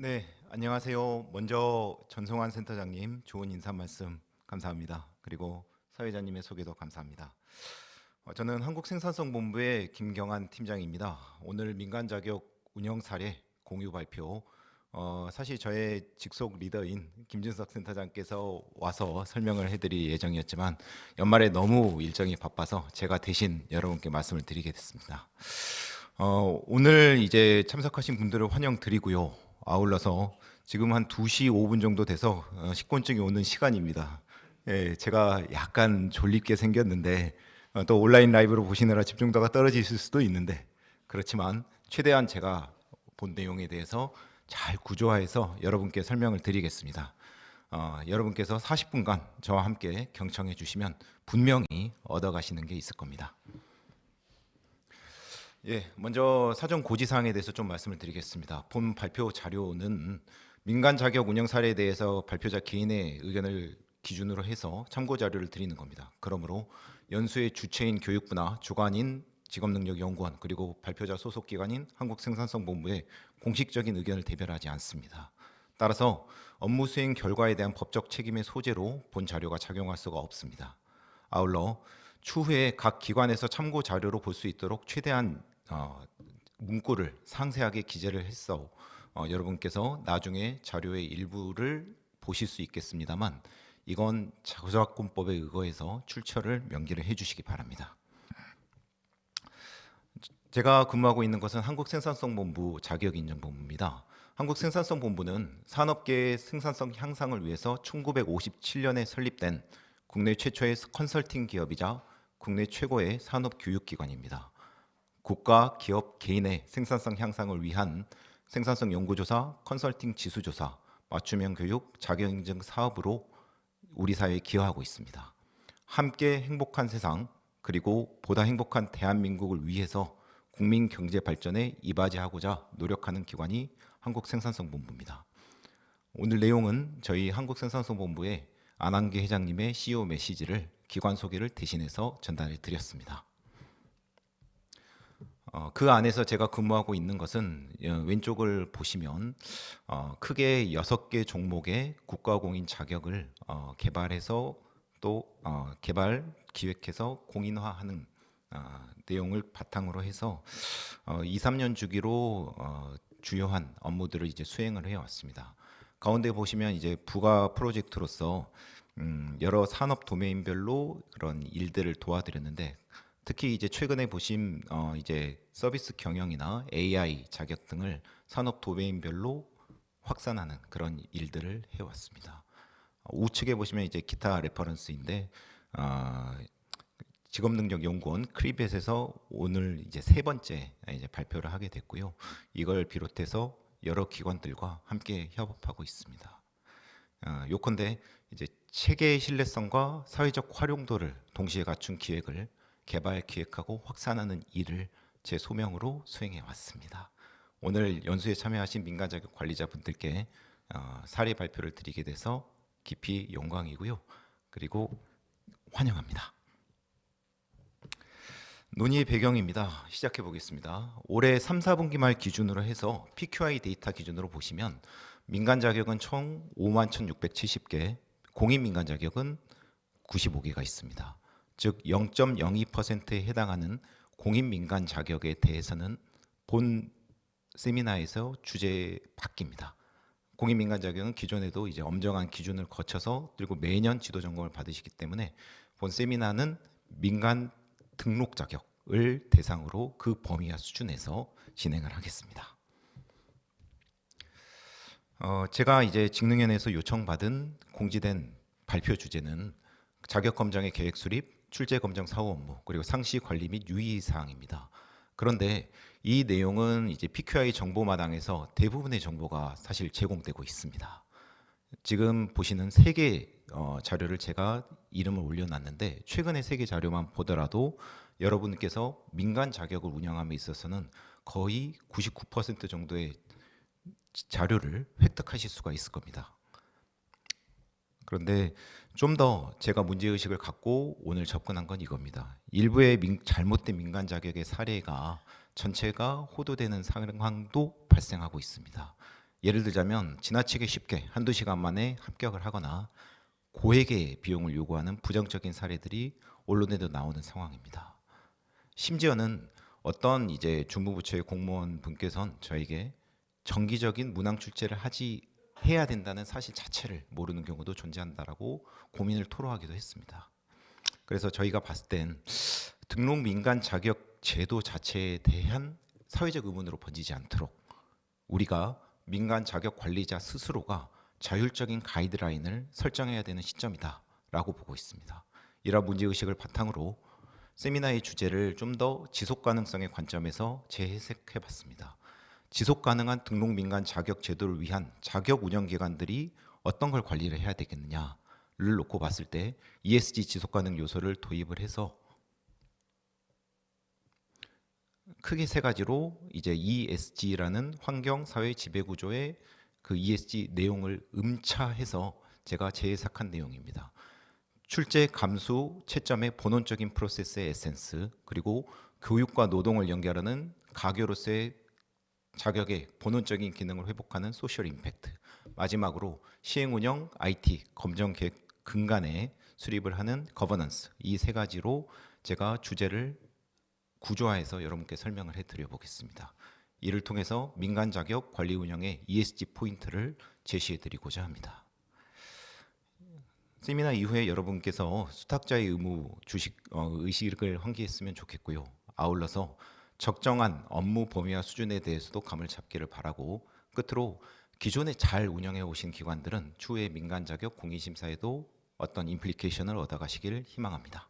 네, 안녕하세요. 먼저 전송환 센터장님 좋은 인사 말씀 감사합니다. 그리고 사회자님의 소개도 감사합니다. 저는 한국생산성본부의 김경환 팀장입니다. 오늘 민간 자격 운영 사례 공유 발표. 사실 저의 직속 리더인 김준석 센터장께서 와서 설명을 해드릴 예정이었지만 연말에 너무 일정이 바빠서 제가 대신 여러분께 말씀을 드리게 됐습니다. 오늘 이제 참석하신 분들을 환영드리고요. 아울러서 지금 한 2시 5분 정도 돼서 식곤증이 오는 시간입니다. 예, 제가 약간 졸립게 생겼는데 또 온라인 라이브로 보시느라 집중도가 떨어지실 수도 있는데 그렇지만 최대한 제가 본 내용에 대해서 잘 구조화해서 여러분께 설명을 드리겠습니다. 여러분께서 40분간 저와 함께 경청해 주시면 분명히 얻어가시는 게 있을 겁니다. 예, 먼저 사전 고지사항에 대해서 좀 말씀을 드리겠습니다. 본 발표 자료는 민간 자격 운영 사례에 대해서 발표자 개인의 의견을 기준으로 해서 참고 자료를 드리는 겁니다. 그러므로 연수의 주체인 교육부나 주관인 직업능력연구원 그리고 발표자 소속 기관인 한국생산성본부의 공식적인 의견을 대변하지 않습니다. 따라서 업무 수행 결과에 대한 법적 책임의 소재로 본 자료가 작용할 수가 없습니다. 아울러 추후에 각 기관에서 참고 자료로 볼 수 있도록 최대한 문구를 상세하게 기재를 했어 여러분께서 나중에 자료의 일부를 보실 수 있겠습니다만 이건 저작권법에 의거해서 출처를 명기를 해주시기 바랍니다. 제가 근무하고 있는 것은 한국생산성본부 자격인증본부입니다. 한국생산성본부는 산업계의 생산성 향상을 위해서 1957년에 설립된 국내 최초의 컨설팅 기업이자 국내 최고의 산업교육기관입니다. 국가, 기업, 개인의 생산성 향상을 위한 생산성 연구조사, 컨설팅 지수조사, 맞춤형 교육, 자격인증 사업으로 우리 사회에 기여하고 있습니다. 함께 행복한 세상 그리고 보다 행복한 대한민국을 위해서 국민 경제 발전에 이바지하고자 노력하는 기관이 한국생산성본부입니다. 오늘 내용은 저희 한국생산성본부의 안한계 회장님의 CEO 메시지를 기관 소개를 대신해서 전달해 드렸습니다. 그 안에서 제가 근무하고 있는 것은 왼쪽을 보시면 크게 6개 종목의 국가공인 자격을 개발해서 또 개발, 기획해서 공인화하는 내용을 바탕으로 해서 2, 3년 주기로 주요한 업무들을 이제 수행을 해왔습니다. 가운데 보시면 이제 부가 프로젝트로서 여러 산업 도메인별로 그런 일들을 도와드렸는데 특히 이제 최근에 보신 이제 서비스 경영이나 AI 자격 등을 산업 도메인별로 확산하는 그런 일들을 해왔습니다. 우측에 보시면 이제 기타 레퍼런스인데 직업능력연구원 크리벳에서 오늘 이제 3번째 이제 발표를 하게 됐고요. 이걸 비롯해서 여러 기관들과 함께 협업하고 있습니다. 요컨대 이제 체계의 신뢰성과 사회적 활용도를 동시에 갖춘 기획을 개발, 기획하고 확산하는 일을 제 소명으로 수행해 왔습니다. 오늘 연수에 참여하신 민간 자격 관리자분들께 사례 발표를 드리게 돼서 깊이 영광이고요. 그리고 환영합니다. 논의의 배경입니다. 시작해 보겠습니다. 올해 3, 4분기 말 기준으로 해서 PQI 데이터 기준으로 보시면 민간 자격은 총 51,670개, 공인 민간 자격은 95개가 있습니다. 즉 0.02%에 해당하는 공인 민간 자격에 대해서는 본 세미나에서 주제 바뀝니다. 공인 민간 자격은 기존에도 이제 엄정한 기준을 거쳐서 그리고 매년 지도 점검을 받으시기 때문에 본 세미나는 민간 등록 자격을 대상으로 그 범위와 수준에서 진행을 하겠습니다. 제가 이제 직능위원회에서 요청받은 공지된 발표 주제는 자격 검정의 계획 수립, 출제 검정 사후 업무, 그리고 상시 관리 및 유의 사항입니다. 그런데 이 내용은 이제 PQI 정보마당에서 대부분의 정보가 사실 제공되고 있습니다. 지금 보시는 3개 자료를 제가 이름을 올려놨는데 최근에 3개 자료만 보더라도 여러분께서 민간 자격을 운영함에 있어서는 거의 99% 정도의 자료를 획득하실 수가 있을 겁니다. 그런데 좀 더 제가 문제의식을 갖고 오늘 접근한 건 이겁니다. 일부의 잘못된 민간 자격의 사례가 전체가 호도되는 상황도 발생하고 있습니다. 예를 들자면 지나치게 쉽게 한두 시간 만에 합격을 하거나 고액의 비용을 요구하는 부정적인 사례들이 언론에도 나오는 상황입니다. 심지어는 어떤 이제 중부부처의 공무원 분께서는 저에게 정기적인 문항 출제를 해야 된다는 사실 자체를 모르는 경우도 존재한다라고 고민을 토로하기도 했습니다. 그래서 저희가 봤을 땐 등록 민간 자격 제도 자체에 대한 사회적 의문으로 번지지 않도록 우리가 민간 자격 관리자 스스로가 자율적인 가이드라인을 설정해야 되는 시점이다라고 보고 있습니다. 이러한 문제의식을 바탕으로 세미나의 주제를 좀 더 지속 가능성의 관점에서 재해석해 봤습니다. 지속 가능한 등록 민간 자격 제도를 위한 자격 운영 기관들이 어떤 걸 관리를 해야 되겠느냐를 놓고 봤을 때 ESG 지속 가능 요소를 도입을 해서 크게 세 가지로 이제 ESG라는 환경 사회 지배 구조의 그 ESG 내용을 음차해서 제가 재해석한 내용입니다. 출제 감수 채점의 본원적인 프로세스의 에센스, 그리고 교육과 노동을 연결하는 가교로서의 자격의 본원적인 기능을 회복하는 소셜 임팩트, 마지막으로 시행 운영 IT 검정 계획 근간에 수립을 하는 거버넌스, 이 세 가지로 제가 주제를 구조화해서 여러분께 설명을 해드려 보겠습니다. 이를 통해서 민간 자격 관리 운영의 ESG 포인트를 제시해드리고자 합니다. 세미나 이후에 여러분께서 수탁자의 의무 의식을 환기했으면 좋겠고요. 아울러서 적정한 업무 범위와 수준에 대해서도 감을 잡기를 바라고, 끝으로 기존에 잘 운영해 오신 기관들은 추후에 민간 자격 공인심사에도 어떤 임플리케이션을 얻어가시길 희망합니다.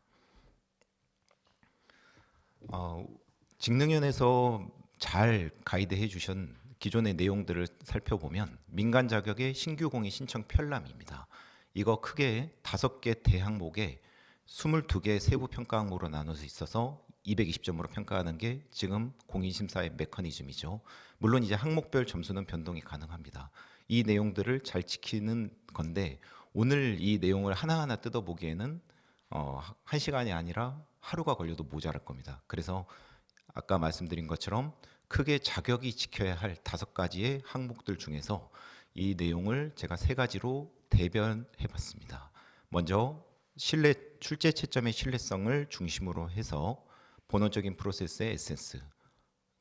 직능위원회에서 잘 가이드해 주신 기존의 내용들을 살펴보면 민간 자격의 신규 공인 신청 편람입니다. 이거 크게 5개 대항목에 22개 세부 평가 항목으로 나눠져 있어서 220점으로 평가하는 게 지금 공인심사의 메커니즘이죠. 물론 이제 항목별 점수는 변동이 가능합니다. 이 내용들을 잘 지키는 건데 오늘 이 내용을 하나하나 뜯어보기에는 1시간이 아니라 하루가 걸려도 모자랄 겁니다. 그래서 아까 말씀드린 것처럼 크게 자격이 지켜야 할 5가지의 항목들 중에서 이 내용을 제가 3가지로 대변해 봤습니다. 먼저 출제 채점의 신뢰성을 중심으로 해서 본원적인 프로세스의 에센스,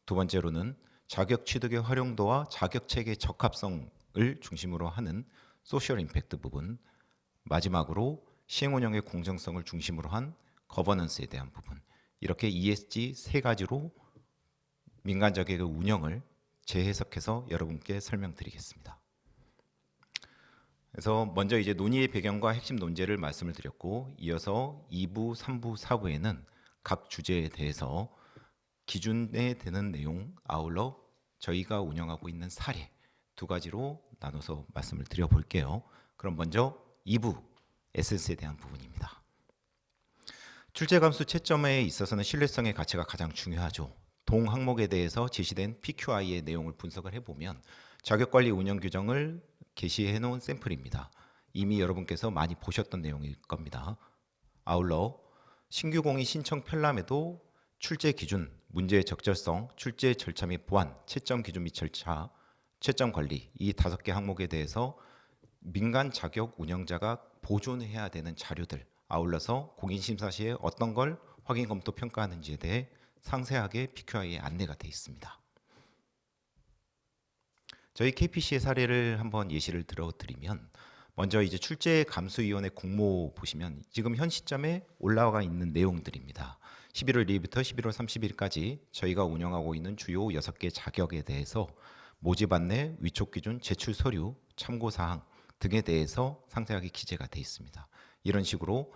두 번째로는 자격 취득의 활용도와 자격 체계의 적합성을 중심으로 하는 소셜 임팩트 부분, 마지막으로 시행 운영의 공정성을 중심으로 한 거버넌스에 대한 부분, 이렇게 ESG 3가지로 민간 자격의 운영을 재해석해서 여러분께 설명드리겠습니다. 그래서 먼저 이제 논의의 배경과 핵심 논제를 말씀을 드렸고, 이어서 2부, 3부, 4부에는 각 주제에 대해서 기준에 되는 내용, 아울러 저희가 운영하고 있는 사례 2가지로 나눠서 말씀을 드려볼게요. 그럼 먼저 2부 에센스에 대한 부분입니다. 출제감수 채점에 있어서는 신뢰성의 가치가 가장 중요하죠. 동 항목에 대해서 제시된 PQI의 내용을 분석을 해보면 자격관리 운영 규정을 게시해 놓은 샘플입니다. 이미 여러분께서 많이 보셨던 내용일 겁니다. 아울러 신규 공인 신청 편람에도 출제 기준, 문제의 적절성, 출제 절차 및 보완, 채점 기준 및 절차, 채점 관리, 이 5개 항목에 대해서 민간 자격 운영자가 보존해야 되는 자료들, 아울러서 공인심사 시에 어떤 걸 확인, 검토, 평가하는지에 대해 상세하게 PQI에 안내가 되어 있습니다. 저희 KPC의 사례를 한번 예시를 들어드리면, 먼저 이제 출제감수위원회 공모 보시면 지금 현 시점에 올라와 있는 내용들입니다. 11월 2일부터 11월 30일까지 저희가 운영하고 있는 주요 6개 자격에 대해서 모집 안내, 위촉 기준, 제출 서류, 참고 사항 등에 대해서 상세하게 기재가 되어 있습니다. 이런 식으로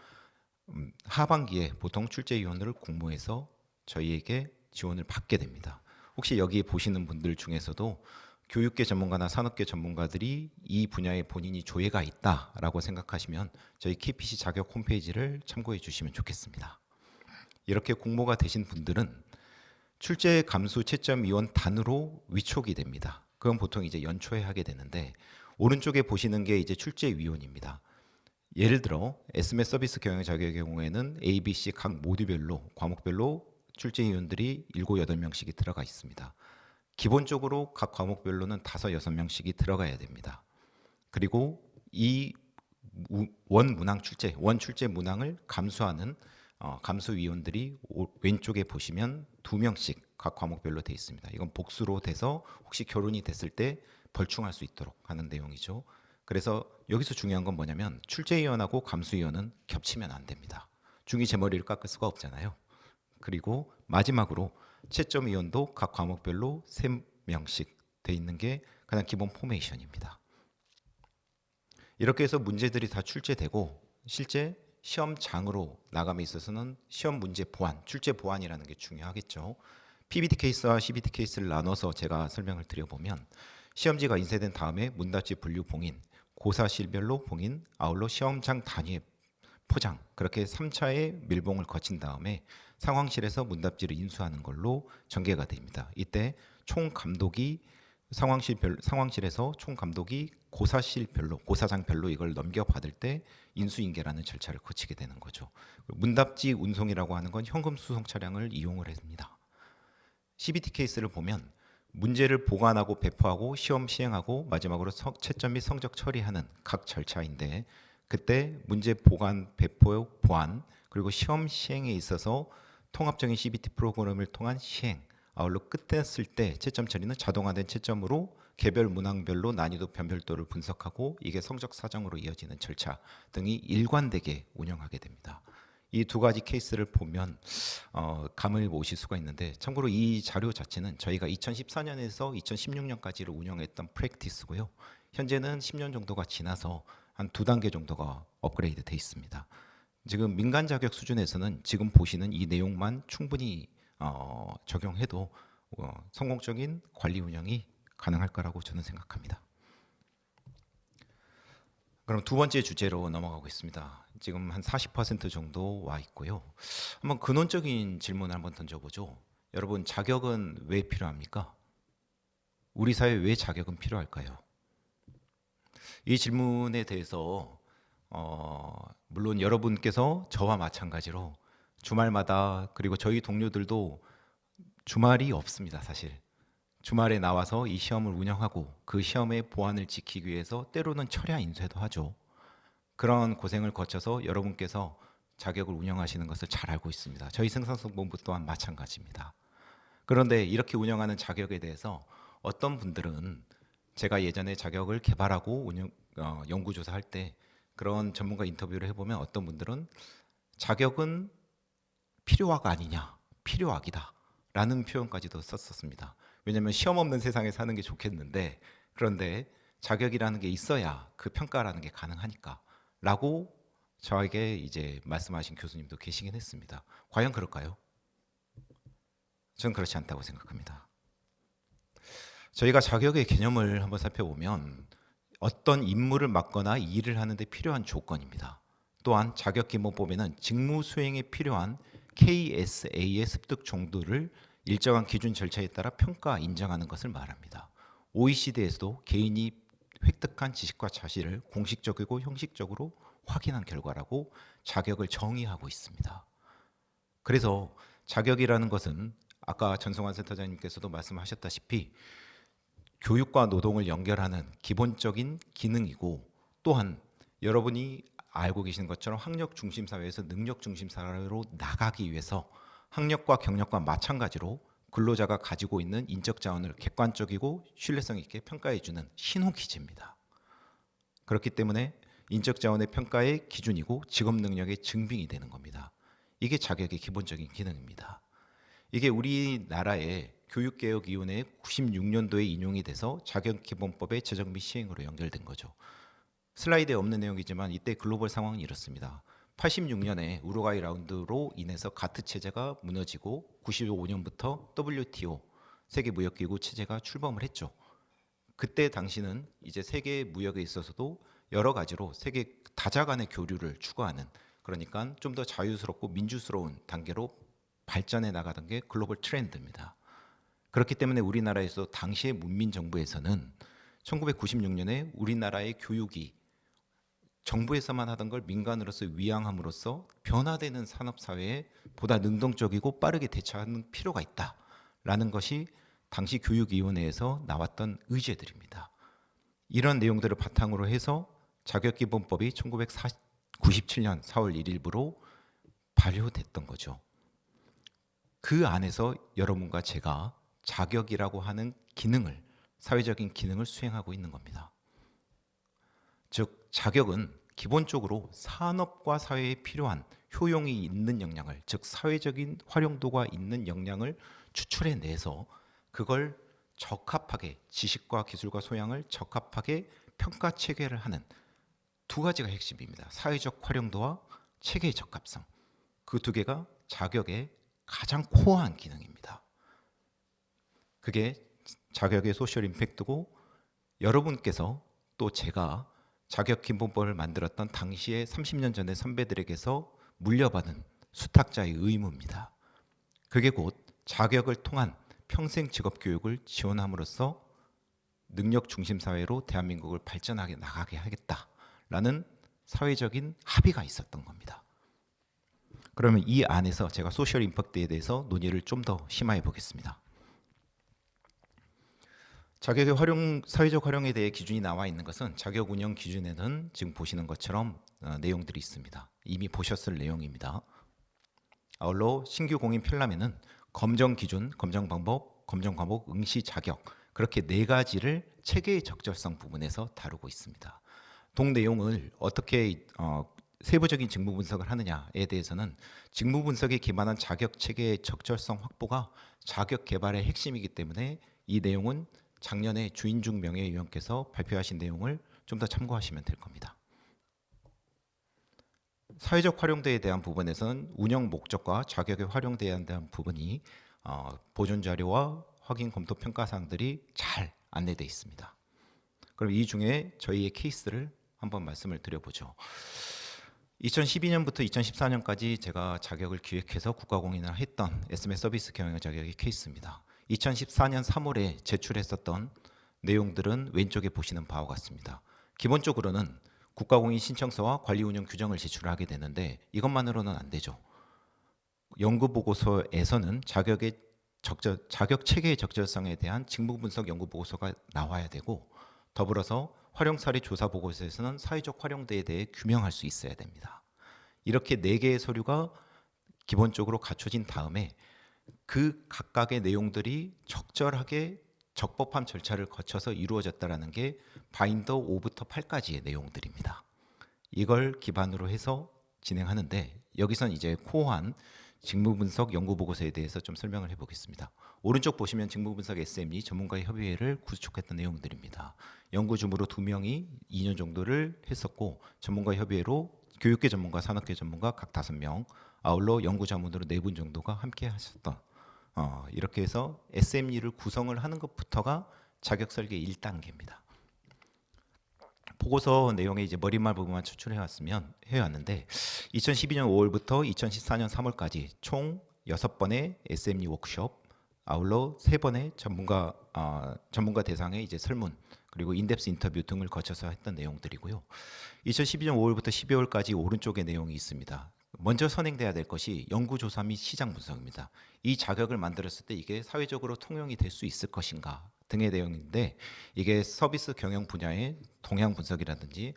하반기에 보통 출제위원회를 공모해서 저희에게 지원을 받게 됩니다. 혹시 여기 보시는 분들 중에서도 교육계 전문가나 산업계 전문가들이 이 분야에 본인이 조예가 있다라고 생각하시면 저희 KPC 자격 홈페이지를 참고해 주시면 좋겠습니다. 이렇게 공모가 되신 분들은 출제 감수 채점 위원 단으로 위촉이 됩니다. 그건 보통 이제 연초에 하게 되는데, 오른쪽에 보시는 게 이제 출제 위원입니다. 예를 들어 SMS 서비스 경영 자격의 경우에는 A, B, C 각 모듈별로 과목별로 출제 위원들이 7, 8명씩이 들어가 있습니다. 기본적으로 각 과목별로는 5, 6명씩이 들어가야 됩니다. 그리고 이 원문항 출제, 원출제 문항을 감수하는 감수위원들이 왼쪽에 보시면 2명씩 각 과목별로 되어 있습니다. 이건 복수로 돼서 혹시 결혼이 됐을 때 벌충할 수 있도록 하는 내용이죠. 그래서 여기서 중요한 건 뭐냐면 출제위원하고 감수위원은 겹치면 안 됩니다. 중이 제 머리를 깎을 수가 없잖아요. 그리고 마지막으로 채점위원도 각 과목별로 3명씩 돼 있는 게 가장 기본 포메이션입니다. 이렇게 해서 문제들이 다 출제되고 실제 시험장으로 나감에 있어서는 시험 문제 보완, 출제 보완이라는 게 중요하겠죠. PBT 케이스와 CBT 케이스를 나눠서 제가 설명을 드려보면 시험지가 인쇄된 다음에 문답지 분류 봉인, 고사실별로 봉인, 아울러 시험장 단위의 포장, 그렇게 3차의 밀봉을 거친 다음에 상황실에서 문답지를 인수하는 걸로 전개가 됩니다. 이때 총 감독이 상황실에서 총 감독이 고사실별로, 고사장별로 이걸 넘겨받을 때 인수인계라는 절차를 거치게 되는 거죠. 문답지 운송이라고 하는 건 현금 수송 차량을 이용을 합니다. CBT 케이스를 보면 문제를 보관하고 배포하고 시험 시행하고 마지막으로 채점 및 성적 처리하는 각 절차인데 그때 문제 보관, 배포, 보완 그리고 시험 시행에 있어서 통합적인 CBT 프로그램을 통한 시행 아울러 끝냈을 때 채점 처리는 자동화된 채점으로 개별 문항별로 난이도 변별도를 분석하고 이게 성적 사정으로 이어지는 절차 등이 일관되게 운영하게 됩니다. 이 2가지 케이스를 보면 감을 오실 수가 있는데 참고로 이 자료 자체는 저희가 2014년에서 2016년까지를 운영했던 프랙티스고요. 현재는 10년 정도가 지나서 한 2단계 정도가 업그레이드 돼 있습니다. 지금 민간 자격 수준에서는 지금 보시는 이 내용만 충분히 적용해도 성공적인 관리 운영이 가능할 거라고 저는 생각합니다. 그럼 2번째 주제로 넘어가고 있습니다. 지금 한 40% 정도 와 있고요. 한번 근원적인 질문을 한번 던져보죠. 여러분 자격은 왜 필요합니까? 우리 사회에 왜 자격은 필요할까요? 이 질문에 대해서 물론 여러분께서 저와 마찬가지로 주말마다 그리고 저희 동료들도 주말이 없습니다. 사실 주말에 나와서 이 시험을 운영하고 그 시험의 보안을 지키기 위해서 때로는 철야 인쇄도 하죠. 그런 고생을 거쳐서 여러분께서 자격을 운영하시는 것을 잘 알고 있습니다. 저희 생산성본부 또한 마찬가지입니다. 그런데 이렇게 운영하는 자격에 대해서 어떤 분들은 제가 예전에 자격을 개발하고 연구조사할 때 그런 전문가 인터뷰를 해보면 어떤 분들은 자격은 필요하가 아니냐, 필요하기다 라는 표현까지도 썼었습니다. 왜냐하면 시험 없는 세상에 사는 게 좋겠는데 그런데 자격이라는 게 있어야 그 평가라는 게 가능하니까 라고 저에게 이제 말씀하신 교수님도 계시긴 했습니다. 과연 그럴까요? 저는 그렇지 않다고 생각합니다. 저희가 자격의 개념을 한번 살펴보면 어떤 임무를 맡거나 일을 하는 데 필요한 조건입니다. 또한 자격기본법에는 직무 수행에 필요한 KSA의 습득 정도를 일정한 기준 절차에 따라 평가 인정하는 것을 말합니다. OECD에서도 개인이 획득한 지식과 자질을 공식적이고 형식적으로 확인한 결과라고 자격을 정의하고 있습니다. 그래서 자격이라는 것은 아까 전성환 센터장님께서도 말씀하셨다시피 교육과 노동을 연결하는 기본적인 기능이고 또한 여러분이 알고 계시는 것처럼 학력 중심 사회에서 능력 중심 사회로 나가기 위해서 학력과 경력과 마찬가지로 근로자가 가지고 있는 인적 자원을 객관적이고 신뢰성 있게 평가해 주는 신호 기제입니다. 그렇기 때문에 인적 자원의 평가의 기준이고 직업 능력의 증빙이 되는 겁니다. 이게 자격의 기본적인 기능입니다. 이게 우리나라의 교육개혁위원회 96년도에 인용이 돼서 자격기본법의 제정 및 시행으로 연결된 거죠. 슬라이드에 없는 내용이지만 이때 글로벌 상황은 이렇습니다. 86년에 우루과이 라운드로 인해서 가트 체제가 무너지고 95년부터 WTO 세계무역기구 체제가 출범을 했죠. 그때 당시는 이제 세계 무역에 있어서도 여러 가지로 세계 다자 간의 교류를 추구하는 그러니까 좀 더 자유스럽고 민주스러운 단계로 발전해 나가던 게 글로벌 트렌드입니다. 그렇기 때문에 우리나라에서 당시의 문민정부에서는 1996년에 우리나라의 교육이 정부에서만 하던 걸 민간으로서 위양함으로써 변화되는 산업사회에 보다 능동적이고 빠르게 대처하는 필요가 있다라는 것이 당시 교육위원회에서 나왔던 의제들입니다. 이런 내용들을 바탕으로 해서 자격기본법이 1997년 4월 1일부로 발효됐던 거죠. 그 안에서 여러분과 제가 자격이라고 하는 기능을, 사회적인 기능을 수행하고 있는 겁니다. 즉 자격은 기본적으로 산업과 사회에 필요한 효용이 있는 역량을, 즉 사회적인 활용도가 있는 역량을 추출해내서 그걸 적합하게, 지식과 기술과 소양을 적합하게 평가 체계를 하는 두 가지가 핵심입니다. 사회적 활용도와 체계의 적합성. 그 두 개가 자격의 가장 코어한 기능입니다. 그게 자격의 소셜 임팩트고, 여러분께서 또 제가 자격기본법을 만들었던 당시에 30년 전의 선배들에게서 물려받은 수탁자의 의무입니다. 그게 곧 자격을 통한 평생 직업교육을 지원함으로써 능력 중심 사회로 대한민국을 발전하게 나가게 하겠다라는 사회적인 합의가 있었던 겁니다. 그러면 이 안에서 제가 소셜 임팩트에 대해서 논의를 좀 더 심화해 보겠습니다. 자격의 활용, 사회적 활용에 대해 기준이 나와 있는 것은 자격 운영 기준에는 지금 보시는 것처럼 내용들이 있습니다. 이미 보셨을 내용입니다. 아울러 신규 공인 편람에는 검정 기준, 검정 방법, 검정 과목, 응시 자격, 그렇게 네 가지를 체계의 적절성 부분에서 다루고 있습니다. 동 내용을 어떻게 세부적인 직무 분석을 하느냐에 대해서는 직무 분석에 기반한 자격 체계의 적절성 확보가 자격 개발의 핵심이기 때문에 이 내용은 작년에 주인중 명예위원께서 발표하신 내용을 좀 더 참고하시면 될 겁니다. 사회적 활용도에 대한 부분에서는 운영 목적과 자격의 활용도에 대한 부분이 보존 자료와 확인 검토 평가 사항들이 잘 안내되어 있습니다. 그럼 이 중에 저희의 케이스를 한번 말씀을 드려보죠. 2012년부터 2014년까지 제가 자격을 기획해서 국가공인을 했던 SMS 서비스 경영 자격의 케이스입니다. 2014년 3월에 제출했었던 내용들은 왼쪽에 보시는 바와 같습니다. 기본적으로는 국가공인 신청서와 관리운영 규정을 제출하게 되는데 이것만으로는 안 되죠. 연구보고서에서는 자격 체계의 적절성에 대한 직무분석 연구보고서가 나와야 되고, 더불어서 활용사례 조사보고서에서는 사회적 활용도에 대해 규명할 수 있어야 됩니다. 이렇게 4개의 서류가 기본적으로 갖춰진 다음에 그 각각의 내용들이 적절하게 적법한 절차를 거쳐서 이루어졌다는 게 바인더 5부터 8까지의 내용들입니다. 이걸 기반으로 해서 진행하는데, 여기선 이제 코어한 직무분석 연구보고서에 대해서 좀 설명을 해보겠습니다. 오른쪽 보시면 직무분석 SME 전문가의 협의회를 구축했던 내용들입니다. 연구주무로 2명이 2년 정도를 했었고, 전문가 협의회로 교육계 전문가, 산업계 전문가 각 5명, 아울러 연구자문으로 4분 정도가 함께 하셨던, 이렇게 해서 SME를 구성을 하는 것부터가 자격설계 1단계입니다. 보고서 내용에 이제 머릿말 부분만 추출해 왔는데 2012년 5월부터 2014년 3월까지 총 6번의 SME 워크숍, 아울러 3번의 전문가 대상의 이제 설문, 그리고 인덱스 인터뷰 등을 거쳐서 했던 내용들이고요. 2012년 5월부터 12월까지 오른쪽에 내용이 있습니다. 먼저 선행돼야 될 것이 연구조사 및 시장 분석입니다. 이 자격을 만들었을 때 이게 사회적으로 통용이 될 수 있을 것인가 등의 내용인데, 이게 서비스 경영 분야의 동향 분석이라든지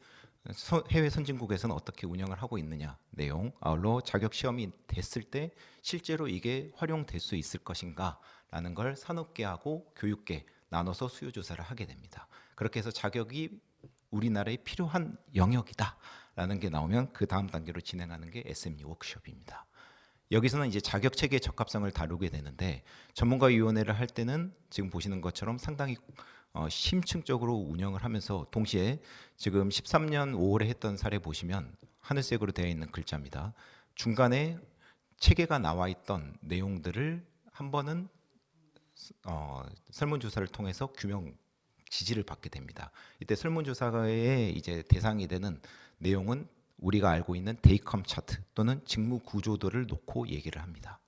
해외 선진국에서는 어떻게 운영을 하고 있느냐 내용, 아울러 자격 시험이 됐을 때 실제로 이게 활용될 수 있을 것인가라는 걸 산업계하고 교육계 나눠서 수요 조사를 하게 됩니다. 그렇게 해서 자격이 우리나라에 필요한 영역이다라는 게 나오면 그 다음 단계로 진행하는 게 SME 워크숍입니다. 여기서는 이제 자격 체계의 적합성을 다루게 되는데, 전문가위원회를 할 때는 지금 보시는 것처럼 상당히 심층적으로 운영을 하면서 동시에 지금 13년 5월에 했던 사례 보시면 하늘색으로 되어 있는 글자입니다. 중간에 체계가 나와 있던 내용들을 한 번은 설문조사를 통해서 규명 지지를 받게 됩니다. 이때 설문조사의 이제 대상이 되는 내용은 우리가 알고 있는 데이컴 차트 또는 직무 구조도를 놓고 얘기를 합니다.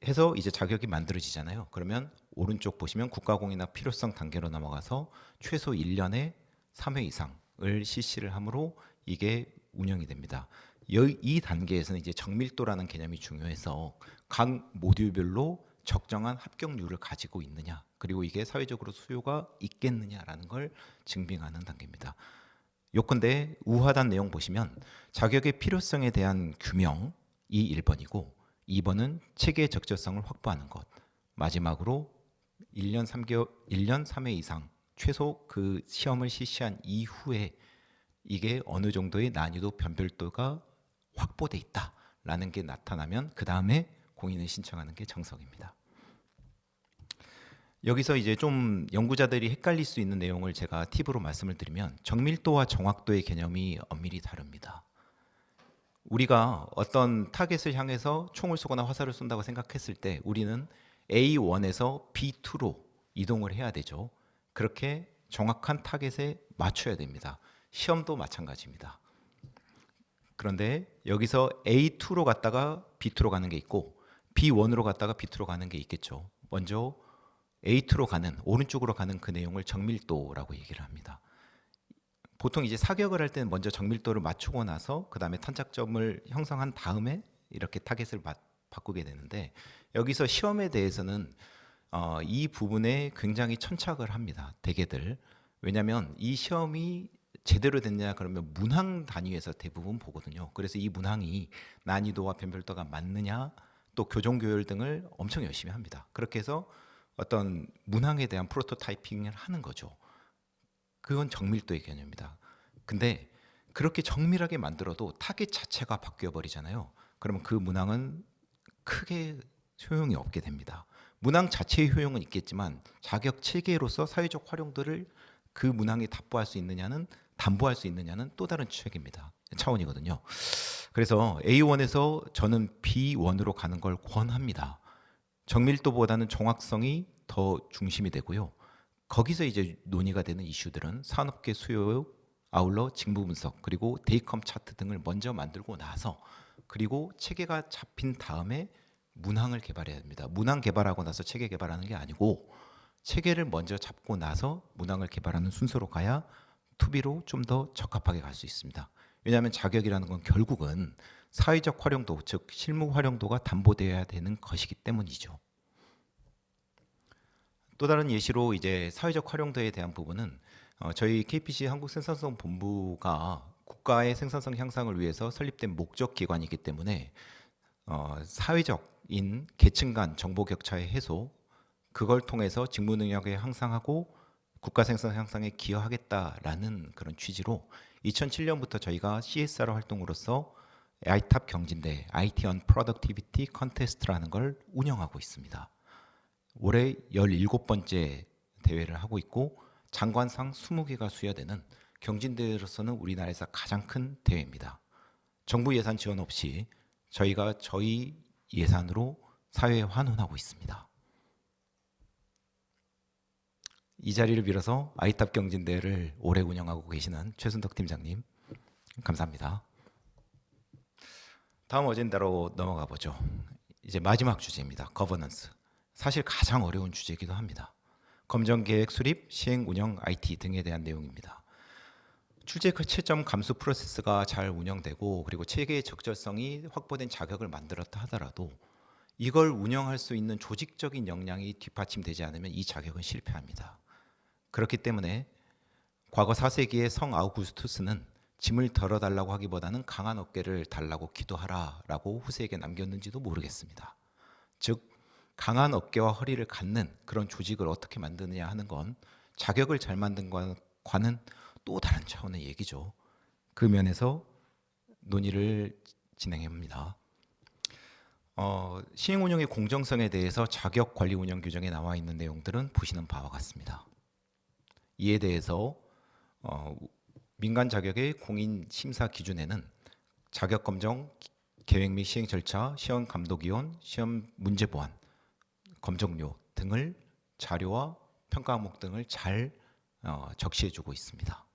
해서 이제 자격이 만들어지잖아요. 그러면 오른쪽 보시면 국가공인화 필요성 단계로 넘어가서 최소 1년에 3회 이상을 실시를 함으로 이게 운영이 됩니다. 이 단계에서는 이제 정밀도라는 개념이 중요해서 각 모듈별로 적정한 합격률을 가지고 있느냐, 그리고 이게 사회적으로 수요가 있겠느냐라는 걸 증빙하는 단계입니다. 요컨대 우하단 내용 보시면 자격의 필요성에 대한 규명이 1번이고 2번은 체계의 적절성을 확보하는 것, 마지막으로 1년 3개월, 1년 3회 이상 최소 그 시험을 실시한 이후에 이게 어느 정도의 난이도 변별도가 확보돼 있다라는 게 나타나면 그 다음에 공인을 신청하는 게 정석입니다. 여기서 이제 좀 연구자들이 헷갈릴 수 있는 내용을 제가 팁으로 말씀을 드리면 정밀도와 정확도의 개념이 엄밀히 다릅니다. 우리가 어떤 타겟을 향해서 총을 쏘거나 화살을 쏜다고 생각했을 때 우리는 A1에서 B2로 이동을 해야 되죠. 그렇게 정확한 타겟에 맞춰야 됩니다. 시험도 마찬가지입니다. 그런데 여기서 A2로 갔다가 B2로 가는 게 있고 B1으로 갔다가 B2로 가는 게 있겠죠. 먼저 A2로 가는, 오른쪽으로 가는 그 내용을 정밀도라고 얘기를 합니다. 보통 이제 사격을 할 때는 먼저 정밀도를 맞추고 나서 그 다음에 탄착점을 형성한 다음에 이렇게 타겟을 바꾸게 되는데 여기서 시험에 대해서는 이 부분에 굉장히 천착을 합니다. 대개들. 왜냐하면 이 시험이 제대로 됐냐 그러면 문항 단위에서 대부분 보거든요. 그래서 이 문항이 난이도와 변별도가 맞느냐, 또 교정 교열 등을 엄청 열심히 합니다. 그렇게 해서 어떤 문항에 대한 프로토타이핑을 하는 거죠. 그건 정밀도의 개념입니다. 근데 그렇게 정밀하게 만들어도 타겟 자체가 바뀌어 버리잖아요. 그러면 그 문항은 크게 효용이 없게 됩니다. 문항 자체의 효용은 있겠지만 자격 체계로서 사회적 활용도를 그 문항이 담보할 수 있느냐는 또 다른 차원이거든요. 그래서 A1에서 저는 B1으로 가는 걸 권합니다. 정밀도보다는 정확성이 더 중심이 되고요. 거기서 이제 논의가 되는 이슈들은 산업계 수요, 아울러 직무 분석, 그리고 데이컴 차트 등을 먼저 만들고 나서 그리고 체계가 잡힌 다음에 문항을 개발해야 됩니다. 문항 개발하고 나서 체계 개발하는 게 아니고 체계를 먼저 잡고 나서 문항을 개발하는 순서로 가야 투비로 좀 더 적합하게 갈 수 있습니다. 왜냐하면 자격이라는 건 결국은 사회적 활용도, 즉 실무 활용도가 담보되어야 되는 것이기 때문이죠. 또 다른 예시로 이제 사회적 활용도에 대한 부분은 저희 KPC 한국생산성본부가 국가의 생산성 향상을 위해서 설립된 목적 기관이기 때문에 사회적인 계층 간 정보 격차의 해소, 그걸 통해서 직무 능력을 향상하고 국가 생산 향상에 기여하겠다라는 그런 취지로 2007년부터 저희가 CSR 활동으로서 ITAP 경진대 IT on Productivity Contest라는 걸 운영하고 있습니다. 올해 17번째 대회를 하고 있고 장관상 20개가 수여되는 경진대회로서는 우리나라에서 가장 큰 대회입니다. 정부 예산 지원 없이 저희가 저희 예산으로 사회에 환원하고 있습니다. 이 자리를 빌어서 아이탑 경진대회를 오래 운영하고 계시는 최순덕 팀장님 감사합니다. 다음 어젠다로 넘어가 보죠. 이제 마지막 주제입니다. 거버넌스. 사실 가장 어려운 주제이기도 합니다. 검정 계획 수립, 시행 운영, IT 등에 대한 내용입니다. 출제 채점 감수 프로세스가 잘 운영되고 그리고 체계의 적절성이 확보된 자격을 만들었다 하더라도 이걸 운영할 수 있는 조직적인 역량이 뒷받침되지 않으면 이 자격은 실패합니다. 그렇기 때문에 과거 4세기의 성 아우구스투스는 짐을 덜어달라고 하기보다는 강한 어깨를 달라고 기도하라라고 후세에게 남겼는지도 모르겠습니다. 즉 강한 어깨와 허리를 갖는 그런 조직을 어떻게 만드느냐 하는 건 자격을 잘 만든 것과는 또 다른 차원의 얘기죠. 그 면에서 논의를 진행합니다. 시행 운영의 공정성에 대해서 자격 관리 운영 규정에 나와 있는 내용들은 보시는 바와 같습니다. 이에 대해서 민간 자격의 공인 심사 기준에는 자격 검정 계획 및 시행 절차, 시험 감독위원, 시험 문제 보완, 검정료 등을 자료와 평가 항목 등을 잘 적시해주고 있습니다.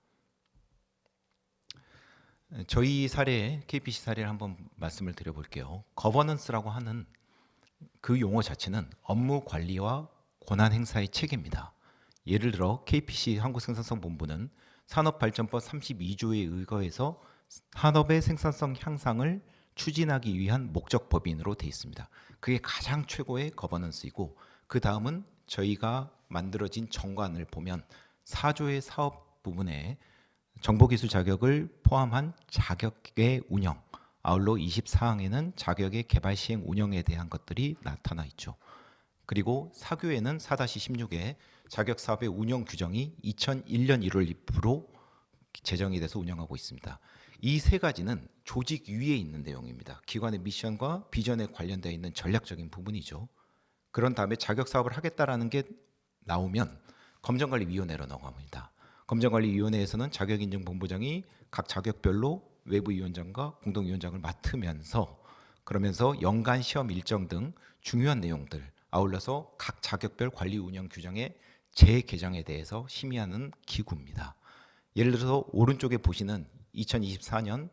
저희 사례, KPC 사례를 한번 말씀을 드려볼게요. 거버넌스라고 하는 그 용어 자체는 업무 관리와 권한 행사의 체계입니다. 예를 들어 KPC 한국생산성본부는 산업발전법 32조에 의거해서 산업의 생산성 향상을 추진하기 위한 목적 법인으로 돼 있습니다. 그게 가장 최고의 거버넌스이고 그 다음은 저희가 만들어진 정관을 보면 4조의 사업 부분에 정보기술 자격을 포함한 자격의 운영, 아울러 24항에는 자격의 개발 시행 운영에 대한 것들이 나타나 있죠. 그리고 사교에는 4-16에 자격 사업의 운영 규정이 2001년 1월 이후로 제정이 돼서 운영하고 있습니다. 이 세 가지는 조직 위에 있는 내용입니다. 기관의 미션과 비전에 관련되어 있는 전략적인 부분이죠. 그런 다음에 자격 사업을 하겠다라는 게 나오면 검정관리위원회로 넘어갑니다. 검정관리위원회에서는 자격인증본부장이 각 자격별로 외부위원장과 공동위원장을 맡으면서 그러면서 연간 시험 일정 등 중요한 내용들 아울러서 각 자격별 관리 운영 규정의 재개정에 대해서 심의하는 기구입니다. 예를 들어서 오른쪽에 보시는 2024년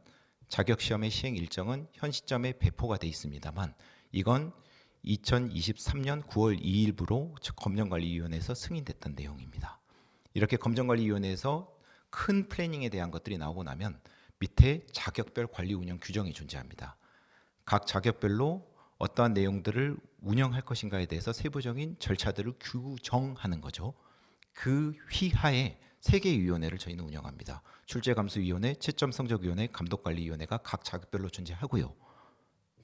자격시험의 시행 일정은 현 시점에 배포가 돼 있습니다만 이건 2023년 9월 2일부로 검정관리위원회에서 승인됐던 내용입니다. 이렇게 검정관리위원회에서 큰 플래닝에 대한 것들이 나오고 나면 밑에 자격별 관리 운영 규정이 존재합니다. 각 자격별로 어떠한 내용들을 운영할 것인가에 대해서 세부적인 절차들을 규정하는 거죠. 그 휘하에 3개의 위원회를 저희는 운영합니다. 출제감수위원회, 채점성적위원회, 감독관리위원회가 각 자격별로 존재하고요.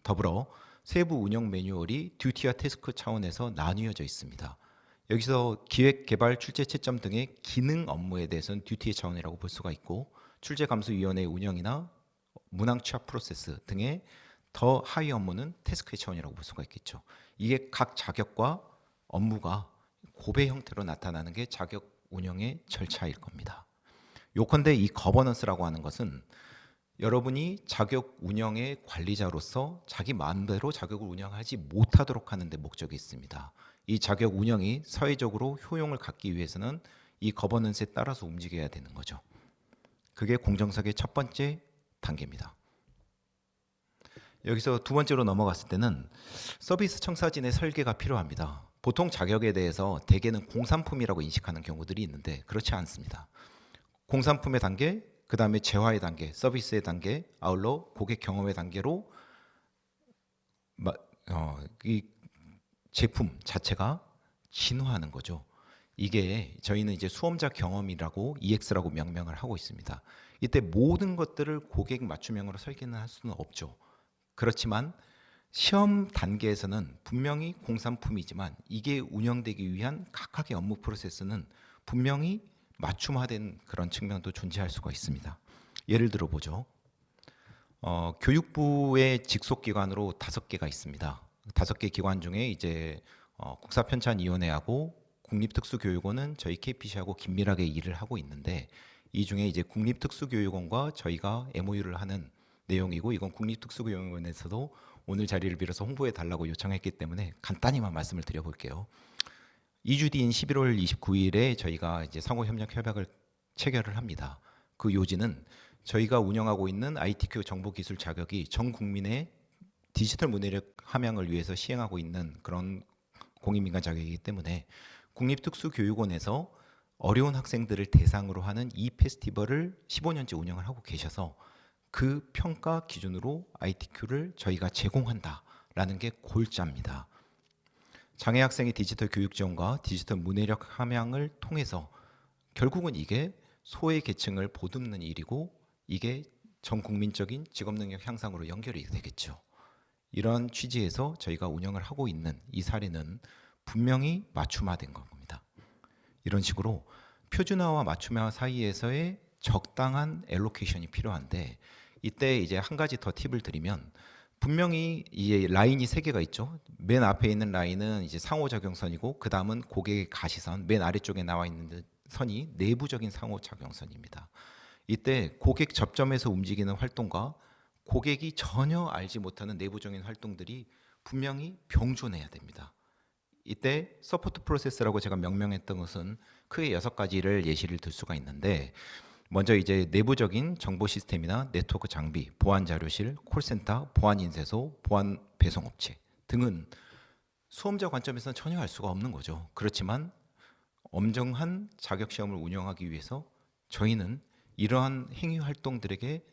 더불어 세부 운영 매뉴얼이 듀티와 태스크 차원에서 나뉘어져 있습니다. 여기서 기획, 개발, 출제, 채점 등의 기능 업무에 대해서는 듀티의 차원이라고 볼 수가 있고 출제감수위원회의 운영이나 문항 취합 프로세스 등의 더 하위 업무는 태스크의 차원이라고 볼 수가 있겠죠. 이게 각 자격과 업무가 고배 형태로 나타나는 게 자격 운영의 절차일 겁니다. 요컨대 이 거버넌스라고 하는 것은 여러분이 자격 운영의 관리자로서 자기 마음대로 자격을 운영하지 못하도록 하는 데 목적이 있습니다. 이 자격 운영이 사회적으로 효용을 갖기 위해서는 이 거버넌스에 따라서 움직여야 되는 거죠. 그게 공정성의 첫 번째 단계입니다. 여기서 두 번째로 넘어갔을 때는 서비스 청사진의 설계가 필요합니다. 보통 자격에 대해서 대개는 공산품이라고 인식하는 경우들이 있는데 그렇지 않습니다. 공산품의 단계, 그 다음에 재화의 단계, 서비스의 단계, 아울러 고객 경험의 단계로 이 제품 자체가 진화하는 거죠. 이게 저희는 이제 수험자 경험이라고 EX라고 명명을 하고 있습니다. 이때 모든 것들을 고객 맞춤형으로 설계는 할 수는 없죠. 그렇지만 시험 단계에서는 분명히 공산품이지만 이게 운영되기 위한 각각의 업무 프로세스는 분명히 맞춤화된 그런 측면도 존재할 수가 있습니다. 예를 들어 보죠. 교육부의 직속 기관으로 5개가 있습니다. 5개 기관 중에 이제 국사편찬위원회하고 국립특수교육원은 저희 KPC하고 긴밀하게 일을 하고 있는데 이 중에 이제 국립특수교육원과 저희가 MOU를 하는 내용이고 이건 국립특수교육원에서도 오늘 자리를 빌어서 홍보해 달라고 요청했기 때문에 간단히만 말씀을 드려볼게요. 2주 뒤인 11월 29일에 저희가 이제 상호협력 협약을 체결을 합니다. 그 요지는 저희가 운영하고 있는 ITQ 정보기술 자격이 전 국민의 디지털 문해력 함양을 위해서 시행하고 있는 그런 공인민간 자격이기 때문에 국립특수교육원에서 어려운 학생들을 대상으로 하는 이 페스티벌을 15년째 운영을 하고 계셔서 그 평가 기준으로 ITQ를 저희가 제공한다라는 게 골자입니다. 장애 학생의 디지털 교육 지원과 디지털 문해력 함양을 통해서 결국은 이게 소외 계층을 보듬는 일이고 이게 전 국민적인 직업 능력 향상으로 연결이 되겠죠. 이런 취지에서 저희가 운영을 하고 있는 이 사례는 분명히 맞춤화된 겁니다. 이런 식으로 표준화와 맞춤화 사이에서의 적당한 엘로케이션이 필요한데 이때 이제 한 가지 더 팁을 드리면 분명히 이 라인이 3개가 있죠. 맨 앞에 있는 라인은 이제 상호작용선이고 그 다음은 고객의 가시선, 맨 아래쪽에 나와 있는 선이 내부적인 상호작용선입니다. 이때 고객 접점에서 움직이는 활동과 고객이 전혀 알지 못하는 내부적인 활동들이 분명히 병존해야 됩니다. 이때 서포트 프로세스라고 제가 명명했던 것은 크게 6가지를 예시를 들 수가 있는데 먼저 이제 내부적인 정보 시스템이나 네트워크 장비, 보안 자료실, 콜센터, 보안 인쇄소, 보안 배송업체 등은 수험자 관점에서는 전혀 알 수가 없는 거죠. 그렇지만 엄정한 자격 시험을 운영하기 위해서 저희는 이러한 행위 활동들에게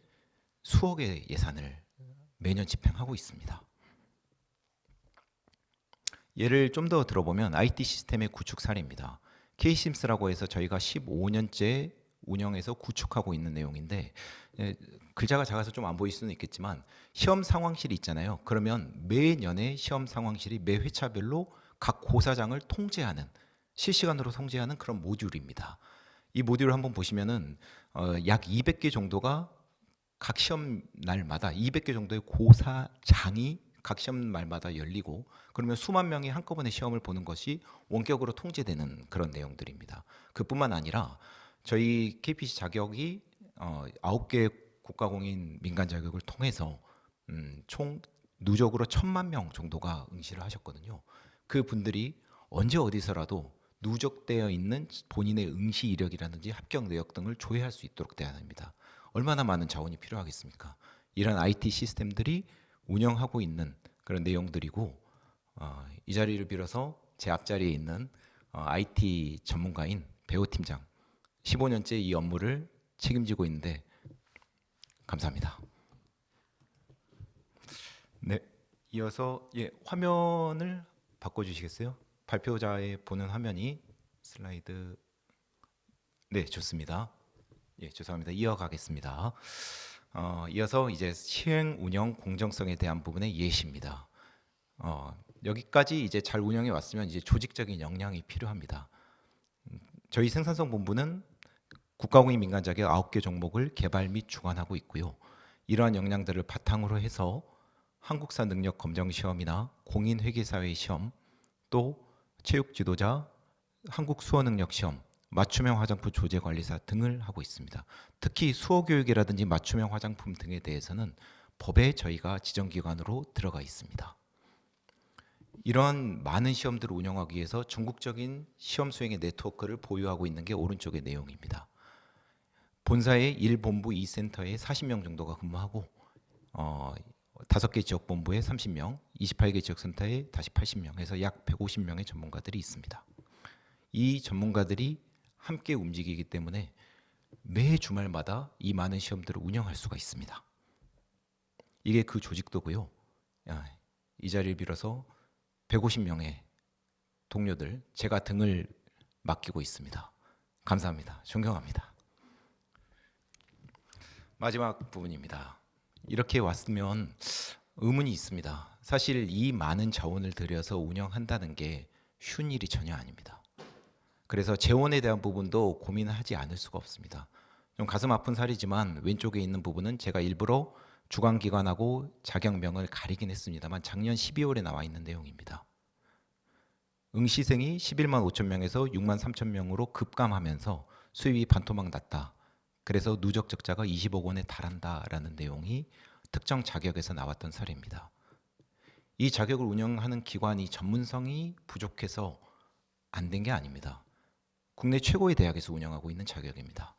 수억의 예산을 매년 집행하고 있습니다. 예를 좀 더 들어보면 IT 시스템의 구축 사례입니다. K심스라고 해서 저희가 15년째 운영해서 구축하고 있는 내용인데, 글자가 작아서 좀 안 보일 수는 있겠지만 시험 상황실이 있잖아요. 그러면 매년의 시험 상황실이 매 회차별로 각 고사장을 통제하는, 실시간으로 통제하는 그런 모듈입니다. 이 모듈을 한번 보시면은 약 200개 정도가 각 시험 날마다 200개 정도의 고사장이 각 시험 날마다 열리고, 그러면 수만 명이 한꺼번에 시험을 보는 것이 원격으로 통제되는 그런 내용들입니다. 그뿐만 아니라 저희 KPC 자격이 9개 국가공인 민간 자격을 통해서 총 누적으로 1,000만 명 정도가 응시를 하셨거든요. 그 분들이 언제 어디서라도 누적되어 있는 본인의 응시 이력이라든지 합격 내역 등을 조회할 수 있도록 돼야 합니다. 얼마나 많은 자원이 필요하겠습니까? 이런 IT 시스템들이 운영하고 있는 그런 내용들이고, 이 자리를 빌어서 제 앞자리에 있는 IT 전문가인 배우 팀장, 15년째 이 업무를 책임지고 있는데 감사합니다. 네, 이어서 화면을 바꿔주시겠어요? 발표자의 보는 화면이 슬라이드. 네, 좋습니다. 죄송합니다. 이어가겠습니다. 이어서 이제 시행 운영 공정성에 대한 부분의 예시입니다. 여기까지 이제 잘 운영해 왔으면 이제 조직적인 역량이 필요합니다. 저희 생산성 본부는 국가공인 민간 자격 9개 종목을 개발 및 주관하고 있고요. 이러한 역량들을 바탕으로 해서 한국사 능력 검정 시험이나 공인 회계사회 시험, 또 체육 지도자, 한국 수어 능력 시험, 맞춤형 화장품 조제 관리사 등을 하고 있습니다. 특히 수어 교육이라든지 맞춤형 화장품 등에 대해서는 법에 저희가 지정기관으로 들어가 있습니다. 이런 많은 시험들을 운영하기 위해서 전국적인 시험 수행의 네트워크를 보유하고 있는 게 오른쪽의 내용입니다. 본사의 1본부 2센터에 40명 정도가 근무하고 5개 지역본부에 30명, 28개 지역센터에 다시 80명 해서 약 150명의 전문가들이 있습니다. 이 전문가들이 함께 움직이기 때문에 매 주말마다 이 많은 시험들을 운영할 수가 있습니다. 이게 그 조직도고요. 이 자리를 빌어서 150명의 동료들, 제가 등을 맡기고 있습니다. 감사합니다. 존경합니다. 마지막 부분입니다. 이렇게 왔으면 의문이 있습니다. 사실 이 많은 자원을 들여서 운영한다는 게 쉬운 일이 전혀 아닙니다. 그래서 재원에 대한 부분도 고민하지 않을 수가 없습니다. 좀 가슴 아픈 사실이지만 왼쪽에 있는 부분은 제가 일부러 주관기관하고 자격명을 가리긴 했습니다만 작년 12월에 나와 있는 내용입니다. 응시생이 11만 5천 명에서 6만 3천 명으로 급감하면서 수입이 반토막 났다. 그래서 누적 적자가 20억 원에 달한다라는 내용이 특정 자격에서 나왔던 사례입니다. 이 자격을 운영하는 기관이 전문성이 부족해서 안 된 게 아닙니다. 국내 최고의 대학에서 운영하고 있는 자격입니다.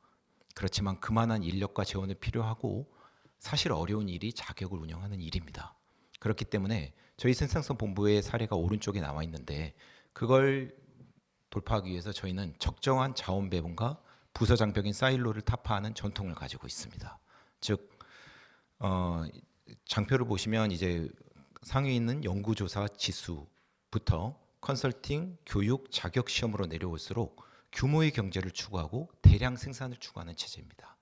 그렇지만 그만한 인력과 재원이 필요하고 사실 어려운 일이 자격을 운영하는 일입니다. 그렇기 때문에 저희 생산성 본부의 사례가 오른쪽에 나와 있는데, 그걸 돌파하기 위해서 저희는 적정한 자원 배분과 부서 장벽인 사일로를 타파하는 전통을 가지고 있습니다. 즉 장표를 보시면 이제 상위에 있는 연구조사 지수부터 컨설팅, 교육, 자격 시험으로 내려올수록 규모의 경제를 추구하고 대량 생산을 추구하는 체제입니다.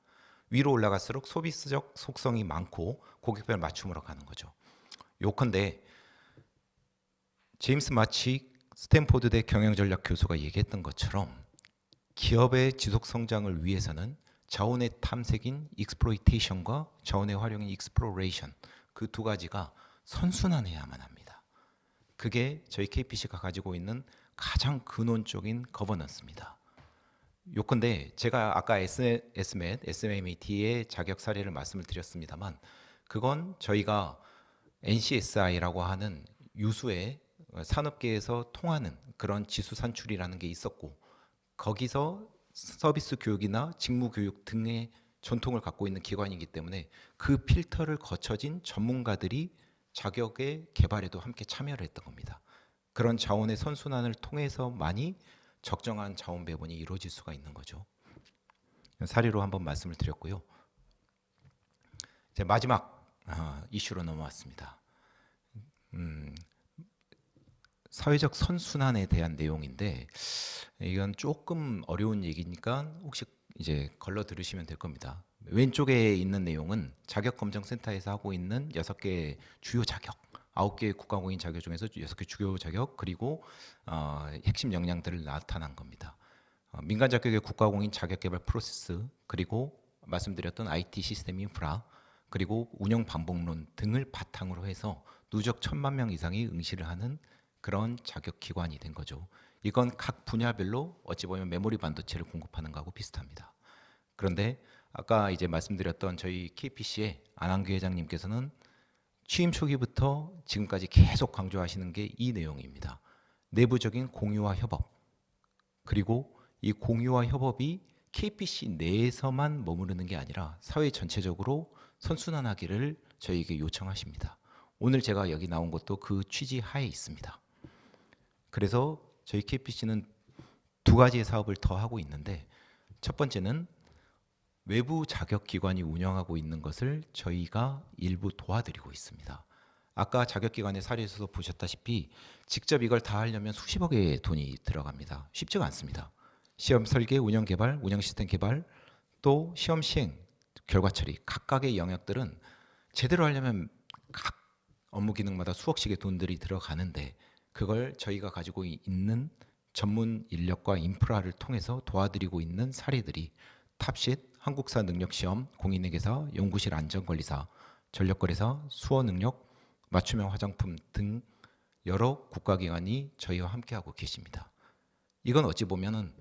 위로 올라갈수록 소비적 속성이 많고 고객별 맞춤으로 가는 거죠. 요컨대 제임스 마치 스탠포드대 경영전략 교수가 얘기했던 것처럼 기업의 지속 성장을 위해서는 자원의 탐색인 익스플로이테이션과 자원의 활용인 익스플로레이션, 그 두 가지가 선순환해야만 합니다. 그게 저희 KPC가 가지고 있는 가장 근원적인 거버넌스입니다. 요컨대 제가 아까 SMAT의 자격 사례를 말씀을 드렸습니다만, 그건 저희가 NCSI라고 하는 유수의 산업계에서 통하는 그런 지수 산출이라는 게 있었고, 거기서 서비스 교육이나 직무 교육 등의 전통을 갖고 있는 기관이기 때문에 그 필터를 거쳐진 전문가들이 자격의 개발에도 함께 참여를 했던 겁니다. 그런 자원의 선순환을 통해서만이 적정한 자원 배분이 이루어질 수가 있는 거죠. 사례로 한번 말씀을 드렸고요. 이제 마지막 이슈로 넘어왔습니다. 사회적 선순환에 대한 내용인데 이건 조금 어려운 얘기니까 혹시 이제 걸러 들으시면 될 겁니다. 왼쪽에 있는 내용은 자격검정센터에서 하고 있는 6개 주요 자격, 9개의 국가공인 자격 중에서 6개 주요 자격 그리고 핵심 역량들을 나타난 겁니다. 민간 자격의 국가공인 자격 개발 프로세스 그리고 말씀드렸던 IT 시스템 인프라 그리고 운영 반복론 등을 바탕으로 해서 누적 1,000만 명 이상이 응시를 하는 그런 자격 기관이 된 거죠. 이건 각 분야별로 어찌 보면 메모리 반도체를 공급하는 거하고 비슷합니다. 그런데 아까 이제 말씀드렸던 저희 KPC의 안한규 회장님께서는 취임 초기부터 지금까지 계속 강조하시는 게 이 내용입니다. 내부적인 공유와 협업 그리고 이 공유와 협업이 KPC 내에서만 머무르는 게 아니라 사회 전체적으로 선순환하기를 저희에게 요청하십니다. 오늘 제가 여기 나온 것도 그 취지 하에 있습니다. 그래서 저희 KPC는 2가지의 사업을 더 하고 있는데 첫 번째는 외부 자격기관이 운영하고 있는 것을 저희가 일부 도와드리고 있습니다. 아까 자격기관의 사례에서도 보셨다시피 직접 이걸 다 하려면 수십억의 돈이 들어갑니다. 쉽지가 않습니다. 시험 설계, 운영 개발, 운영 시스템 개발, 또 시험 시행, 결과 처리 각각의 영역들은 제대로 하려면 각 업무 기능마다 수억씩의 돈들이 들어가는데 그걸 저희가 가지고 있는 전문 인력과 인프라를 통해서 도와드리고 있는 사례들이 탑sit, 한국사 능력시험, 공인회계사, 연구실 안전관리사, 전력거래사, 수어능력, 맞춤형 화장품 등 여러 국가기관이 저희와 함께하고 계십니다. 이건 어찌 보면은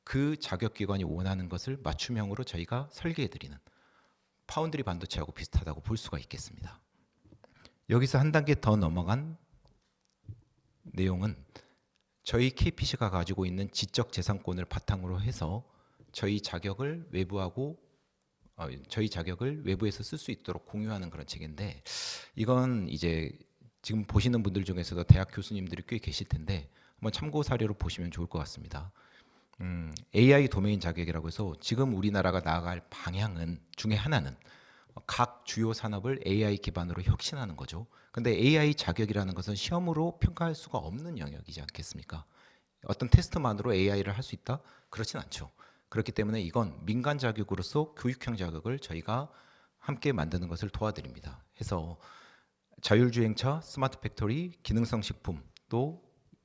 그 자격기관이 원하는 것을 맞춤형으로 저희가 설계해드리는 파운드리 반도체하고 비슷하다고 볼 수가 있겠습니다. 여기서 한 단계 더 넘어간 내용은 저희 KPC가 가지고 있는 지적 재산권을 바탕으로 해서 저희 자격을 외부에서 쓸 수 있도록 공유하는 그런 책인데 이건 이제 지금 보시는 분들 중에서도 대학 교수님들이 꽤 계실 텐데 한번 참고 사례로 보시면 좋을 것 같습니다. AI 도메인 자격이라고 해서 지금 우리나라가 나아갈 방향은 중에 하나는 각 주요 산업을 AI 기반으로 혁신하는 거죠. 근데 AI 자격이라는 것은 시험으로 평가할 수가 없는 영역이지 않겠습니까? 어떤 테스트만으로 AI를 할 수 있다? 그렇진 않죠. 그렇기 때문에 이건 민간 자격으로서 교육형 자격을 저희가 함께 만드는 것을 도와드립니다. 해서 자율주행차, 스마트 팩토리, 기능성 식품, 또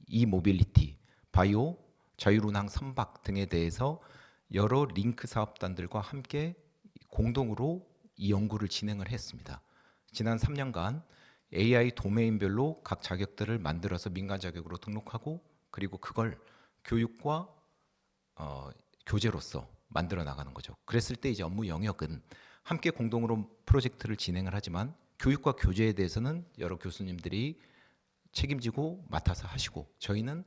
이모빌리티, 바이오, 자율운항 선박 등에 대해서 여러 링크 사업단들과 함께 공동으로 이 연구를 진행을 했습니다. 지난 3년간 AI 도메인별로 각 자격들을 만들어서 민간 자격으로 등록하고 그리고 그걸 교육과 교재로서 만들어 나가는 거죠. 그랬을 때 이제 업무 영역은 함께 공동으로 프로젝트를 진행을 하지만 교육과 교재에 대해서는 여러 교수님들이 책임지고 맡아서 하시고 저희는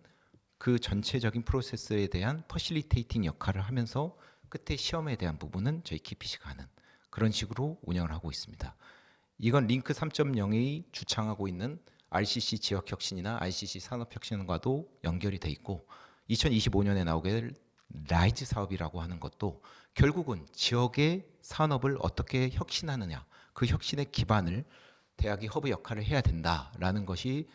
그 전체적인 프로세스에 대한 퍼실리테이팅 역할을 하면서 끝에 시험에 대한 부분은 저희 KPC가 하는 그런 식으로 운영을 하고 있습니다. 이건 링크 3.0이 주창하고 있는 RCC 지역혁신이나 RCC 산업혁신과도 연결이 돼 있고 2025년에 나오게 될 라이즈 사업이라고 하는 것도 결국은 지역의 산업을 어떻게 혁신하느냐 그 혁신의 기반을 대학이 허브 역할을 해야 된다라는 것이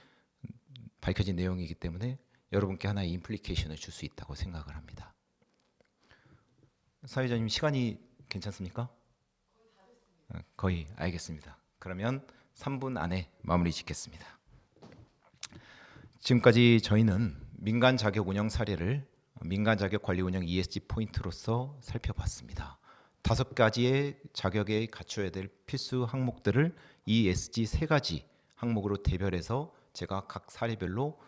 밝혀진 내용이기 때문에 여러분께 하나의 임플리케이션을 줄 수 있다고 생각을 합니다. 사회자님 시간이 괜찮습니까? 거의 알겠습니다. 그러면 3분 안에 마무리 짓겠습니다. 지금까지 저희는 민간 자격 운영 사례를 민간 자격 관리 운영 ESG 포인트로서 살펴봤습니다. 5가지의 자격에 갖춰야 될 필수 항목들을 ESG 3가지 항목으로 대별해서 제가 각 사례별로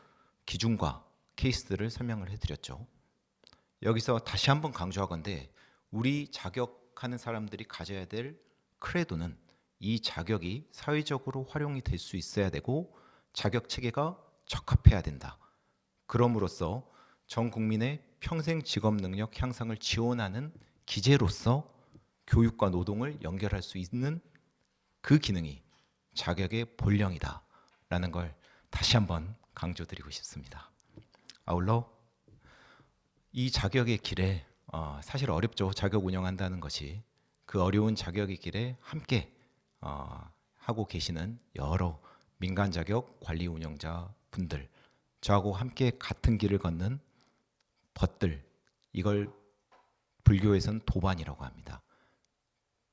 기준과 케이스들을 설명을 해드렸죠. 여기서 다시 한번 강조하건대 우리 자격하는 사람들이 가져야 될 크레도는 이 자격이 사회적으로 활용이 될 수 있어야 되고 자격 체계가 적합해야 된다. 그럼으로써 전 국민의 평생 직업 능력 향상을 지원하는 기제로서 교육과 노동을 연결할 수 있는 그 기능이 자격의 본령이다 라는 걸 다시 한번 강조드리고 싶습니다. 아울러 이 자격의 길에 사실 어렵죠. 자격 운영한다는 것이 그 어려운 자격의 길에 함께 하고 계시는 여러 민간 자격 관리 운영자 분들, 저하고 함께 같은 길을 걷는 벗들, 이걸 불교에서는 도반이라고 합니다.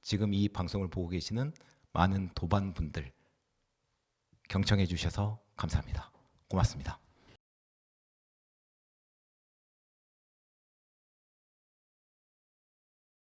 지금 이 방송을 보고 계시는 많은 도반 분들, 경청해 주셔서 감사합니다. 고맙습니다.